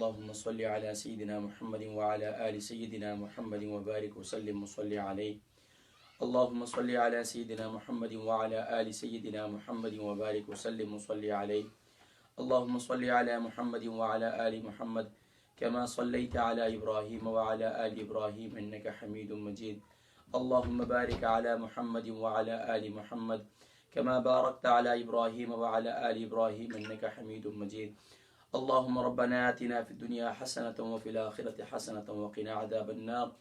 اللهم صل على سيدنا محمد وعلى آل سيدنا محمد وبارك وسلم وصل عليه. اللهم صل على سيدنا محمد وعلى آل سيدنا محمد وبارك وسلم وصل عليه. اللهم صل على محمد وعلى آل محمد كما صليت على إبراهيم وعلى آل إبراهيم إنك حميد مجيد. اللهم بارك على محمد وعلى آل محمد كما باركت على إبراهيم وعلى آل إبراهيم إنك حميد مجيد. اللهم ربنا آتنا في الدنيا حسنة وفي الآخرة حسنة وقنا عذاب النار.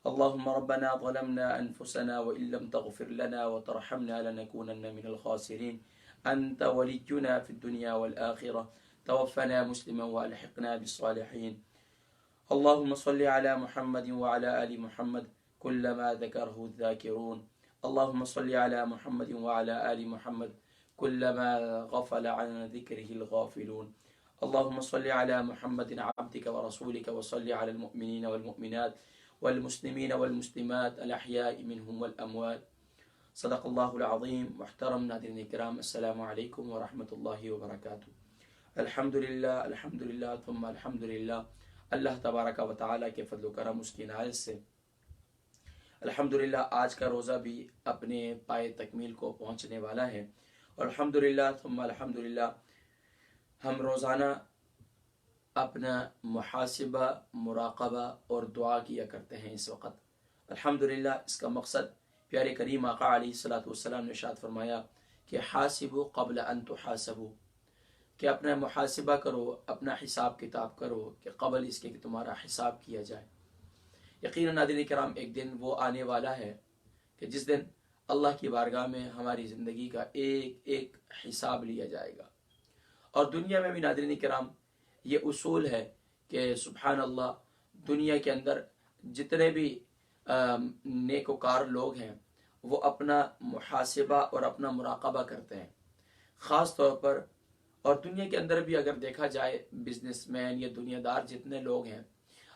اللهم ربنا ظلمنا أنفسنا وإن لم تغفر لنا وترحمنا لنكونن من الخاسرين. أنت ولينا في الدنيا والآخرة، توفنا مسلما وألحقنا بالصالحين. اللهم صل على محمد وعلى آل محمد كلما ذكره الذاكرون. اللهم صل على محمد وعلى آل محمد كلما غفل عن ذكره الغافلون. اللهم صل على محمد عبدك ورسولك وصل على المؤمنين والمؤمنات والمسلمين والمسلمات الأحياء منهم والأموات. صدق اللہ العظیم. محترم ناظرین کرام، السلام علیکم ورحمۃ اللہ وبرکاتہ. الحمدللہ ثم الحمدللہ. اللہ تبارک و تعالیٰ کے فضل و کرم، اس کی عنایت سے الحمدللہ آج کا روزہ بھی اپنے پائے تکمیل کو پہنچنے والا ہے. اور الحمدللہ ثم الحمدللہ ہم روزانہ اپنا محاسبہ، مراقبہ اور دعا کیا کرتے ہیں اس وقت. الحمدللہ اس کا مقصد پیارے کریم آقا علیہ الصلوۃ والسلام نے ارشاد فرمایا کہ حاسبوا قبل ان تحاسبوا، کہ اپنا محاسبہ کرو، اپنا حساب کتاب کرو کہ قبل اس کے کہ تمہارا حساب کیا جائے. یقیناً ناظرین کرام، ایک دن وہ آنے والا ہے کہ جس دن اللہ کی بارگاہ میں ہماری زندگی کا ایک ایک حساب لیا جائے گا. اور دنیا میں بھی ناظرین کرام یہ اصول ہے کہ سبحان اللہ، دنیا کے اندر جتنے بھی نیکوکار لوگ ہیں وہ اپنا محاسبہ اور اپنا مراقبہ کرتے ہیں خاص طور پر. اور دنیا کے اندر بھی اگر دیکھا جائے بزنس مین یا دنیا دار جتنے لوگ ہیں،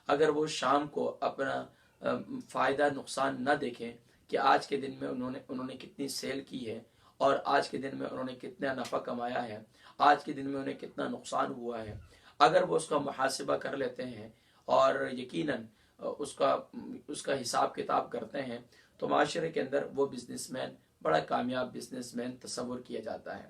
اگر وہ شام کو اپنا فائدہ نقصان نہ دیکھیں کہ آج کے دن میں انہوں نے کتنی سیل کی ہے اور آج کے دن میں انہوں نے کتنا نفع کمایا ہے، آج کے دن میں انہیں کتنا نقصان ہوا ہے، اگر وہ اس کا محاسبہ کر لیتے ہیں اور یقیناً اس کا حساب کتاب کرتے ہیں تو معاشرے کے اندر وہ بزنس مین بڑا کامیاب بزنس مین تصور کیا جاتا ہے.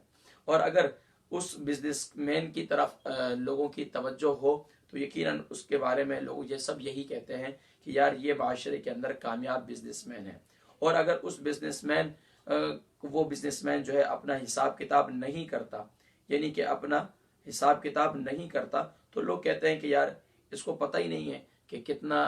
اور اگر اس بزنس مین کی طرف لوگوں کی توجہ ہو تو یقیناً اس کے بارے میں لوگ یہ سب یہی کہتے ہیں کہ یار یہ معاشرے کے اندر کامیاب بزنس مین ہے. اور اگر اس وہ بزنس مین جو ہے اپنا حساب کتاب نہیں کرتا، یعنی کہ اپنا حساب کتاب نہیں کرتا، تو لوگ کہتے ہیں کہ یار اس کو پتہ ہی نہیں ہے کہ کتنا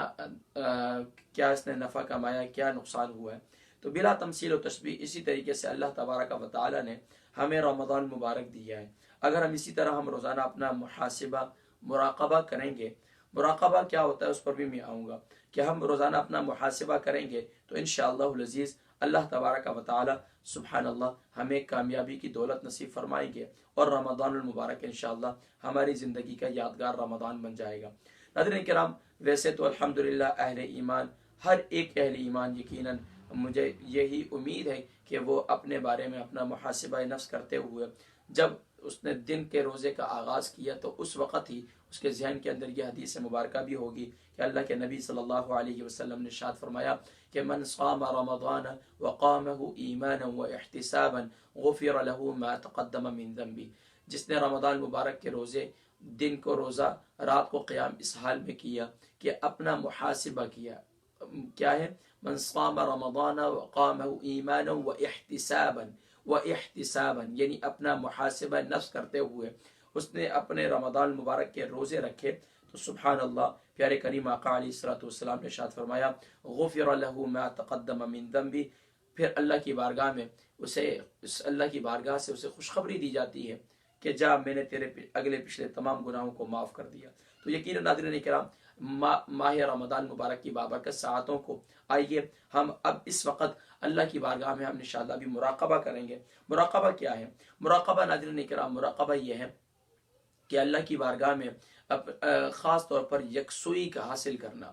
کیا اس نے نفع کمایا، کیا نقصان ہوا ہے. تو بلا تمثیل و تشبیہ اسی طریقے سے اللہ تبارک و تعالیٰ نے ہمیں رمضان مبارک دیا ہے. اگر ہم اسی طرح ہم روزانہ اپنا محاسبہ مراقبہ کریں گے، مراقبہ کیا ہوتا ہے اس پر بھی میں آؤں گا، کہ ہم روزانہ اپنا محاسبہ کریں گے تو انشاءاللہ العزیز اللہ تبارک و تعالی سبحان اللہ ہمیں کامیابی کی دولت نصیب فرمائیں گے اور رمضان المبارک انشاءاللہ ہماری زندگی کا یادگار رمضان بن جائے گا. ناظرین کرام، ویسے تو الحمدللہ اہل ایمان، ہر ایک اہل ایمان یقیناً مجھے یہی امید ہے کہ وہ اپنے بارے میں اپنا محاسبہ نفس کرتے ہوئے جب اس نے دن کے روزے کا آغاز کیا تو اس وقت ہی اس کے ذہن کے اندر یہ حدیث مبارکہ بھی ہوگی کہ اللہ کے نبی صلی اللہ علیہ وسلم نے ارشاد فرمایا کہ من صام رمضان وقامه ایمانا واحتسابا غفر له ما تقدم من ذنبه، جس نے رمضان مبارک کے روزے دن کو روزہ رات کو قیام اس حال میں کیا کہ اپنا محاسبہ کیا ہے، من صام رمضان وقامه ایمانا واحتسابا یعنی اپنا محاسبہ نفس کرتے ہوئے اس نے اپنے رمضان مبارک کے روزے رکھے تو سبحان اللہ پیارے کریم آقا علیہ الصلوۃ والسلام نے ارشاد فرمایا غفر له ما تقدم من ذنبه، پھر اللہ کی بارگاہ میں اللہ کی بارگاہ سے اسے خوشخبری دی جاتی ہے کہ جا میں نے تیرے اگلے پچھلے تمام گناہوں کو معاف کر دیا. تو یقیناً ناظرین کرام، ماہ رمضان مبارک کی بابرکت ساعتوں کو آئیے ہم اب اس وقت اللہ کی بارگاہ میں ہم انشاءاللہ بھی مراقبہ کریں گے. مراقبہ کیا ہے؟ مراقبہ ناظرین کرام، مراقبہ یہ ہے کہ اللہ کی بارگاہ میں خاص طور پر یکسوئی کا حاصل کرنا،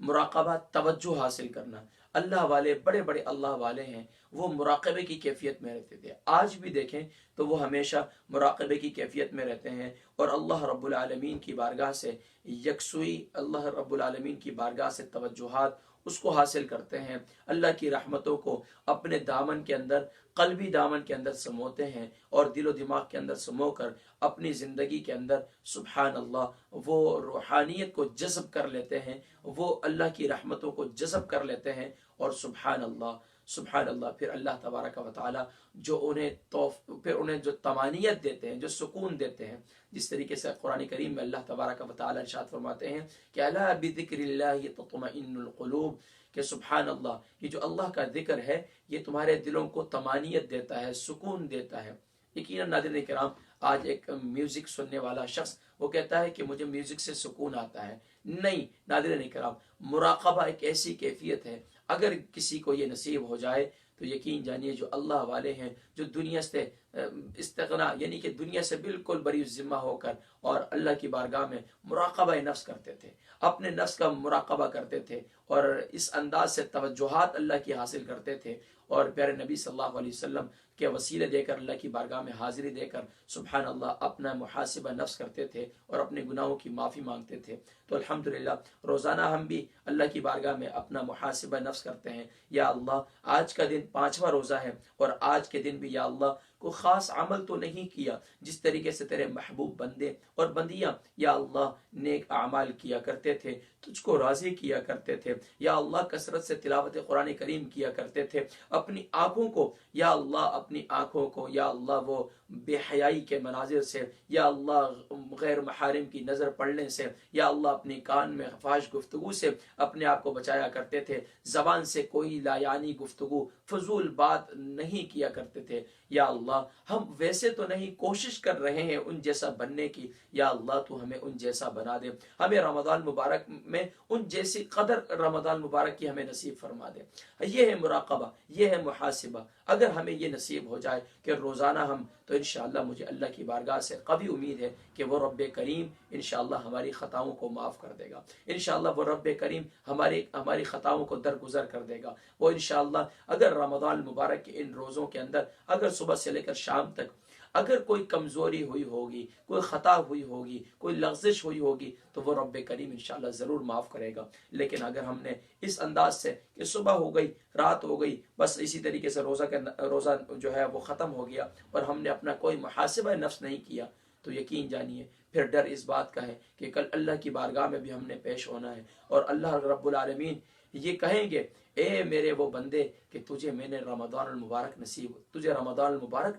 مراقبہ توجہ حاصل کرنا، اللہ والے بڑے بڑے اللہ والے ہیں وہ مراقبے کی کیفیت میں رہتے تھے. آج بھی دیکھیں تو وہ ہمیشہ مراقبے کی کیفیت میں رہتے ہیں اور اللہ رب العالمین کی بارگاہ سے یکسوئی، اللہ رب العالمین کی بارگاہ سے توجہات اس کو حاصل کرتے ہیں، اللہ کی رحمتوں کو اپنے دامن کے اندر، قلبی دامن کے اندر سموتے ہیں اور دل و دماغ کے اندر سمو کر اپنی زندگی کے اندر سبحان اللہ وہ روحانیت کو جذب کر لیتے ہیں، وہ اللہ کی رحمتوں کو جذب کر لیتے ہیں. اور سبحان اللہ سبحان اللہ پھر اللہ تبارک و تعالی جو انہیں جو طمانینت دیتے ہیں، جو سکون دیتے ہیں، جس طریقے سے قرآن کریم میں اللہ تبارک و تعالی ارشاد فرماتے ہیں کہ الا بذکر اللہ تطمئن القلوب، کہ سبحان اللہ یہ جو اللہ کا ذکر ہے یہ تمہارے دلوں کو طمانینت دیتا ہے، سکون دیتا ہے. یقیناً ناظرین کرام آج ایک میوزک سننے والا شخص وہ کہتا ہے کہ مجھے میوزک سے سکون آتا ہے. نہیں ناظرین کرام، مراقبہ ایک ایسی کیفیت ہے اگر کسی کو یہ نصیب ہو جائے تو یقین جانیے جو اللہ والے ہیں، جو دنیا سے استغنا یعنی کہ دنیا سے بالکل بری ذمہ ہو کر اور اللہ کی بارگاہ میں مراقبہ نفس کرتے تھے، اپنے نفس کا مراقبہ کرتے تھے اور اس انداز سے توجہات اللہ کی حاصل کرتے تھے اور پیارے نبی صلی اللہ علیہ وسلم کے وسیلے دے کر، اللہ کی بارگاہ میں حاضری دے کر سبحان اللہ اپنا محاسبہ نفس کرتے تھے اور اپنے گناہوں کی معافی مانگتے تھے. تو الحمدللہ روزانہ ہم بھی اللہ کی بارگاہ میں اپنا محاسبہ نفس کرتے ہیں. یا اللہ آج کا دن 5واں روزہ ہے اور آج کے دن بھی یا اللہ کوئی خاص عمل تو نہیں کیا، جس طریقے سے تیرے محبوب بندے اور بندیاں یا اللہ نیک اعمال کیا کرتے تھے، تجھ کو راضی کیا کرتے تھے یا اللہ، کثرت سے تلاوت قرآن کریم کیا کرتے تھے، اپنی آنکھوں کو یا اللہ اپنی آنکھوں کو یا اللہ وہ بے حیائی کے مناظر سے یا اللہ غیر محارم کی نظر پڑنے سے یا اللہ اپنی کان میں فحش گفتگو سے اپنے آپ کو بچایا کرتے تھے، زبان سے کوئی لا یعنی گفتگو فضول بات نہیں کیا کرتے تھے. یا اللہ ہم ویسے تو نہیں کوشش کر رہے ہیں ان جیسا بننے کی، یا اللہ تو ہمیں ان جیسا بنا دے، ہمیں رمضان مبارک میں ان جیسی قدر رمضان مبارک کی ہمیں نصیب فرما دے. یہ ہے مراقبہ، یہ ہے محاسبہ. اگر ہمیں یہ نصیب ہو جائے کہ روزانہ ہم، تو انشاءاللہ مجھے اللہ کی بارگاہ سے قوی امید ہے کہ وہ رب کریم انشاءاللہ ہماری خطاؤں کو معاف کر دے گا. انشاءاللہ وہ رب کریم ہماری خطاؤں کو درگزر کر دے گا. وہ انشاءاللہ اگر رمضان مبارک کے ان روزوں کے اندر اگر صبح سے لے کر شام تک اگر کوئی کمزوری ہوئی ہوگی، کوئی خطا ہوئی ہوگی، کوئی لغزش ہوئی ہوگی تو وہ رب کریم انشاءاللہ ضرور معاف کرے گا. لیکن اگر ہم نے اس انداز سے کہ صبح ہو گئی، رات ہو گئی، بس اسی طریقے سے روزہ جو ہے وہ ختم ہو گیا اور ہم نے اپنا کوئی محاسبہ نفس نہیں کیا، تو یقین جانیے پھر ڈر اس بات کا ہے کہ کل اللہ کی بارگاہ میں بھی ہم نے پیش ہونا ہے اور اللہ رب العالمین یہ کہیں گے اے میرے وہ بندے کہ تجھے رمضان المبارک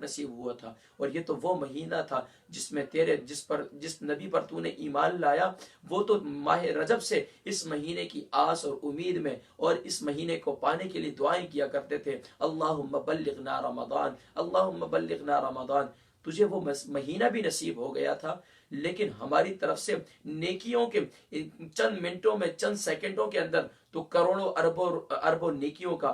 نصیب ہوا تھا، اور یہ تو وہ مہینہ تھا جس میں جس نبی پر تو نے ایمان لایا، وہ تو ماہ رجب سے اس مہینے کی آس اور امید میں اور اس مہینے کو پانے کے لیے دعائیں کیا کرتے تھے، اللہم بلغنا رمضان، اللہم بلغنا رمضان. تجھے وہ مہینہ بھی نصیب ہو گیا تھا، لیکن ہماری طرف سے نیکیوں کے چند منٹوں میں، چند سیکنڈوں کے اندر تو کروڑوں اربوں نیکیوں کا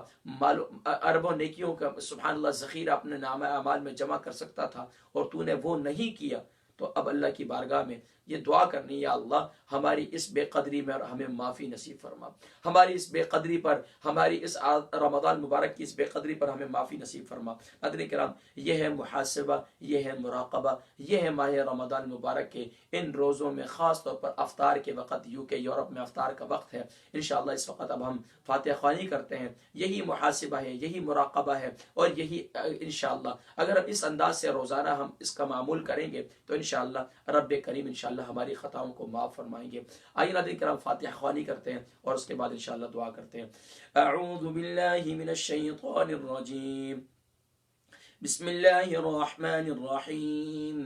سبحان اللہ ذخیرہ اپنے نامہ اعمال میں جمع کر سکتا تھا، اور تو نے وہ نہیں کیا. تو اب اللہ کی بارگاہ میں یہ دعا کرنی، یا اللہ ہماری اس بے قدری میں ہمیں معافی نصیب فرما، ہماری اس بے قدری پر، ہماری اس رمضان مبارک کی اس بے قدری پر ہمیں معافی نصیب فرما. حضرات کرام، یہ ہے محاسبہ، یہ ہے مراقبہ، یہ ہے ماہ رمضان مبارک کے ان روزوں میں، خاص طور پر افطار کے وقت. یورپ میں افطار کا وقت ہے، انشاءاللہ اس وقت اب ہم فاتحہ خوانی کرتے ہیں. یہی محاسبہ ہے، یہی مراقبہ ہے، اور یہی انشاءاللہ اگر ہم اس انداز سے روزانہ ہم اس کا معمول کریں گے تو انشاءاللہ رب کریم انشاءاللہ ہماری خطاؤں کو معاف فرمائیں گے. آئیے ناظرین کرام فاتحہ خوانی کرتے ہیں اور اس کے بعد انشاءاللہ دعا کرتے ہیں. اعوذ باللہ من الشیطان الرجیم، بسم اللہ الرحمن الرحیم.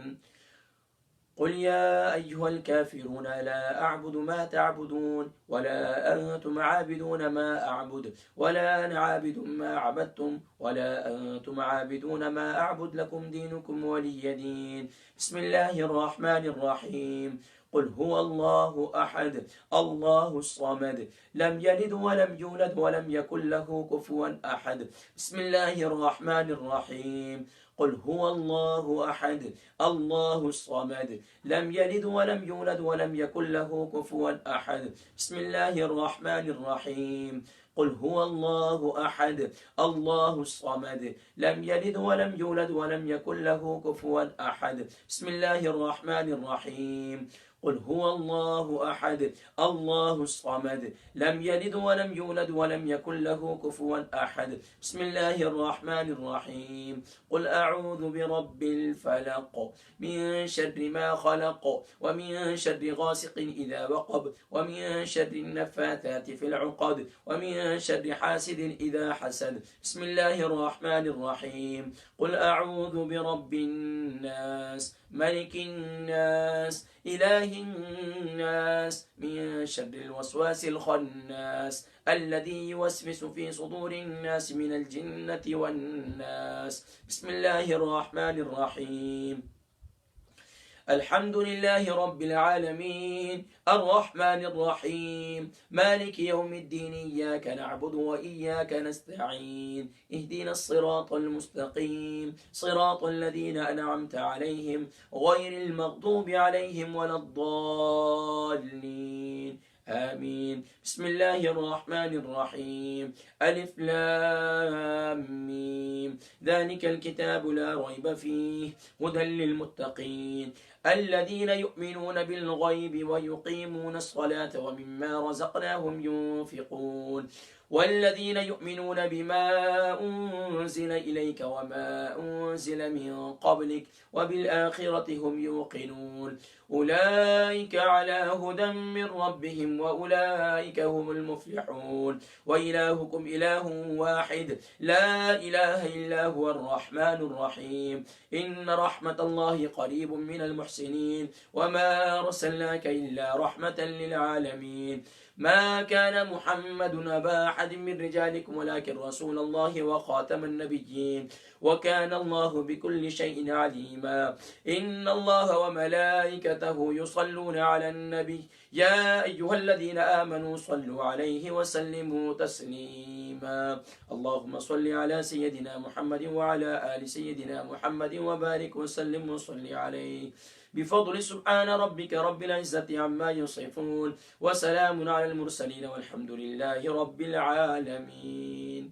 قل يا أيها الكافرون لا أعبد ما تعبدون ولا أنتم عابدون ما أعبد ولا أنا عابد ما عبدتم ولا أنتم عابدون ما أعبد لكم دينكم ولي دين. بسم الله الرحمن الرحيم. قل هو الله أحد الله الصمد لم يلد ولم يولد ولم يكن له كفوا أحد. بسم الله الرحمن الرحيم. قل هو الله أحد الله الصمد لم يلد ولم يولد ولم يكن له كفوا أحد. بسم الله الرحمن الرحيم. قل هو الله أحد الله الصمد لم يلد ولم يولد ولم يكن له كفوا أحد. بسم الله الرحمن الرحيم. قل هو الله أحد الله الصمد لم يلد ولم يولد ولم يكن له كفوا أحد. بسم الله الرحمن الرحيم. قل أعوذ برب الفلق من شر ما خلق ومن شر غاسق إذا وقب ومن شر النفاثات في العقد ومن شر حاسد إذا حسد. بسم الله الرحمن الرحيم. قل أعوذ برب الناس ملك الناس إله الناس من شر الوسواس الخناس الذي يوسوس في صدور الناس من الجنة والناس. بسم الله الرحمن الرحيم. الحمد لله رب العالمين الرحمن الرحيم مالك يوم الدين إياك نعبد وإياك نستعين اهدنا الصراط المستقيم صراط الذين أنعمت عليهم غير المغضوب عليهم ولا الضالين آمين. بسم الله الرحمن الرحيم. ألف لام ميم ذلك الكتاب لا ريب فيه هدى للمتقين الذين يؤمنون بالغيب ويقيمون الصلاة ومما رزقناهم ينفقون والذين يؤمنون بما أنزل إليك وما أنزل من قبلك وبالآخرة هم يوقنون أولئك على هدى من ربهم وأولئك هم المفلحون. وإلهكم إله واحد لا إله إلا هو الرحمن الرحيم. إن رحمة الله قريب من المحسنين وما أرسلناك إلا رحمة للعالمين. ما كان محمد أبا أحد من رجالكم ولكن رسول الله وخاتم النبيين وكان الله بكل شيء عليما. إن الله وملائكته يصلون على النبي يا أيها الذين آمنوا صلوا عليه وسلموا تسليما. اللهم صل على سيدنا محمد وعلى آل سيدنا محمد وبارك وسلم وصل عليه بفضل سبحان ربك رب العزة عما يصفون وسلام على المرسلين والحمد لله رب العالمين.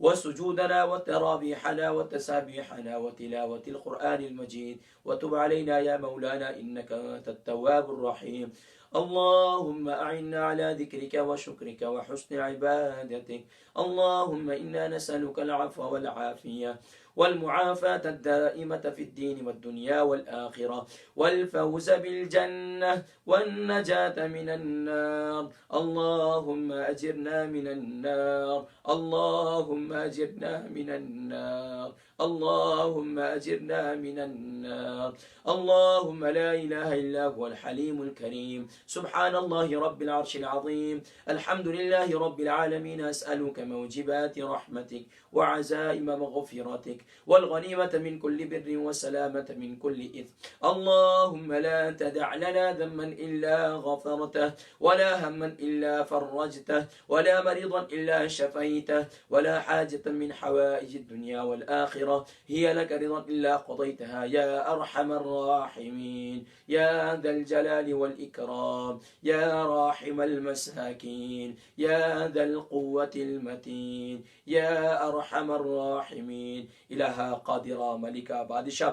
وسجودنا وتراويحنا وتسابيحنا وتلاوة القرآن المجيد وتب علينا يا مولانا إنك أنت التواب الرحيم. اللهم أعنا على ذكرك وشكرك وحسن عبادتك. اللهم إنا نسألك العفو والعافية والمعافاة الدائمة في الدين والدنيا والآخرة والفوز بالجنة والنجاة من النار. اللهم أجرنا من النار. اللهم أجرنا من النار. اللهم أجرنا من النار. اللهم لا إله إلا هو الحليم الكريم. سبحان الله رب العرش العظيم. الحمد لله رب العالمين. أسألك موجبات رحمتك وعزائم مغفرتك والغنيمة من كل بر وسلامة من كل إثم. اللهم لا تدع لنا ذنبا إلا غفرته ولا هما إلا فرجته ولا مريضا إلا شفيته ولا حاجة من حوائج الدنيا والآخرة هي لك رضا إلا قضيتها يا أرحم الراحمين يا ذا الجلال والإكرام يا راحم المساكين يا ذا القوة المتين يا أرحم الراحمين. إله قادر ملكا بادشاہ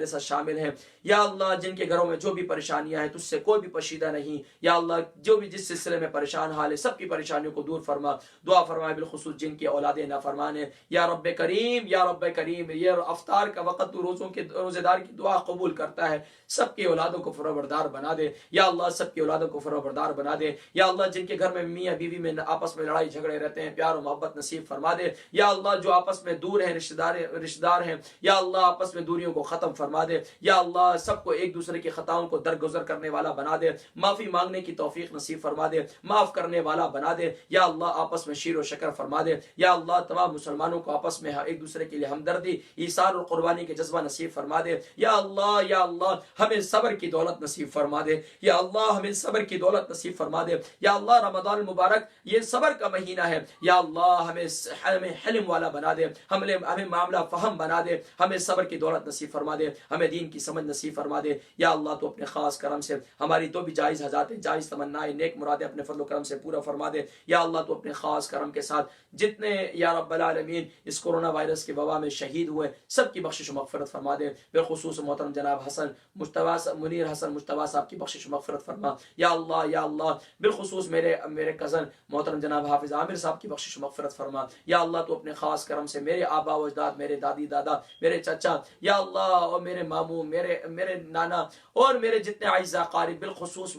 میرے ساتھ شامل ہیں یا اللہ جن کے گھروں میں جو بھی پریشانیاں ہیں تجھ سے کوئی بھی پشیدہ نہیں یا اللہ جو بھی جس سلسلے میں پریشان حال ہے سب کی پریشانیوں کو دور فرما دعا فرمائے بالخصوص جن کی اولادیں نافرمان ہیں یا رب کریم یہ افطار کا وقت تو روزے دار کی دعا قبول کرتا ہے سب کی اولادوں کو فرمبردار بنا دے یا اللہ سب کی اولادوں کو فرمبردار بنا دے یا اللہ جن کے گھر میں میاں بیوی میں آپس میں لڑائی جھگڑے رہتے ہیں پیار و محبت نصیب فرما دے یا اللہ جو آپس میں دور ہیں رشتہ دار ہیں یا اللہ آپس میں دوریوں کو ختم فرما دے یا اللہ سب کو ایک دوسرے کی خطاؤں کو درگزر کرنے والا بنا دے معافی مانگنے کی توفیق نصیب فرما دے معاف کرنے والا بنا دے یا اللہ آپس میں شیر و شکر فرما دے یا اللہ تمام مسلمانوں کو آپس میں ایک دوسرے کے لیے ہمدردی ایثار اور قربانی کے جذبہ نصیب فرما دے یا اللہ ہمیں صبر کی دولت نصیب فرما دے یا اللہ ہمیں صبر کی دولت نصیب فرما دے یا اللہ رمضان المبارک یہ صبر کا مہینہ ہے یا اللہ ہمیں حلم والا بنا دے ہمیں معاملہ فہم بنا دے ہمیں صبر کی دولت نصیب فرما دے ہمیں دین کی سمجھ نصیب فرما دے یا اللہ تو اپنے خاص کرم سے ہماری تو بھی جائز حاجات جائز تمنائیں نیک مرادیں اپنے فضل و کرم سے پورا فرما دے یا اللہ تو اپنے خاص کرم کے ساتھ جتنے یا رب العالمین اس کورونا وائرس کے وبا میں شہید ہوئے سب کی بخشش و مغفرت فرما دے بالخصوص محترم جناب منیر حسن مجتبیٰ صاحب کی بخشش و مغفرت فرما یا اللہ بالخصوص میرے کزن محترم جناب حافظ عامر صاحب کی بخشش و مغفرت فرما یا اللہ تو اپنے خاص کرم سے میرے آبا و اجداد میرے دادی دادا میرے چچا یا اللہ اور میرے ماموں میرے نانا اور میرے جتنے اعزاء قارب بالخصوص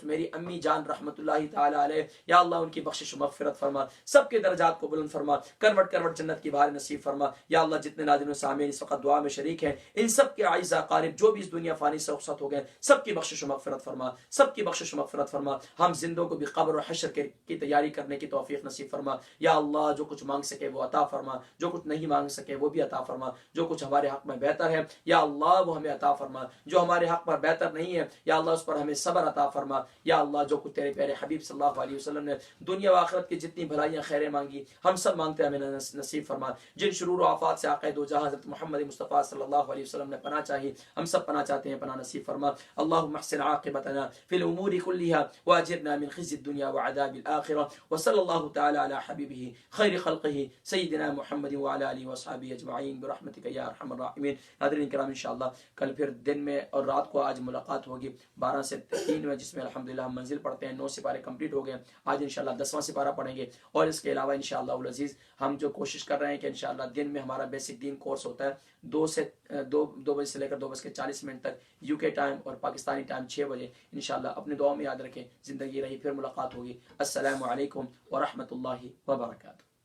میری امی جان رحمت اللہ تعالی علیہ یا اللہ ان کی بخشش و مغفرت فرما سب کے درجات کو بلند فرما کروٹ جنت کی بہار نصیب فرما یا اللہ جتنے ناظرین و سامعین اس وقت دعا میں شریک ہیں ان سب کے اعزاء قارب جو بھی اس دنیا فانی سے رخصت ہو گئے سب کی بخشش و مغفرت فرما سب کی بخشش و مغفرت فرما ہم زندوں کو بھی قبر اور حشر کی تیاری کرنے کی توفیق نصیب فرما یا اللہ جو کچھ مانگ سکے وہ عطا فرما جو کچھ نہیں مانگ سکے وہ بھی عطا فرما جو کچھ ہمارے حق میں بہتر ہے یا اللہ وہ ہمیں عطا فرما جو ہمارے حق پر بہتر نہیں ہے یا اللہ اس پر ہمیں صبر عطا فرما یا اللہ جو کچھ تیرے پیارے حبیب صلی اللہ علیہ وسلم نے دنیا و آخرت کی جتنی بھلائیاں خیریں مانگی ہم سب مانگتے ہیں ہمیں نصیب فرما جن شرور و آفات سے آقا دو جہاں حضرت محمد مصطفیٰ صلی اللہ علیہ وسلم نے پناہ چاہی ہم سب پناہ چاہتے ہیں پناہ نصیب فرما اللهم احسن عاقبتنا في الامور كلها واجرنا من خزي الدنيا وعذاب الاخره وصلى الله تعالى على حبيبه خير خلقه سيدنا محمد وعلى اله وصحبه اجمعين برحمتك يا ارحم الراحمين ناظرین کرام انشاءاللہ کل پھر دن میں اور رات کو آج ملاقات ہوگی 12 سے 3 میں جس میں الحمدللہ ہم منزل پڑھتے ہیں 9 سپارے کمپلیٹ ہو گئے آج انشاءاللہ 10واں سپارہ پڑھیں گے اور اس کے علاوہ انشاءاللہ العزیز ہم جو کوشش کر رہے ہیں کہ انشاءاللہ دن میں ہمارا بیسک دین کورس ہوتا ہے 2 بجے سے لے کر 2:40 تک UK ٹائم اور پاکستانی ٹائم 6 بجے انشاءاللہ اپنے دعاؤں میں یاد رکھیں زندگی رہی پھر ملاقات ہوگی السلام علیکم ورحمۃ اللہ وبرکاتہ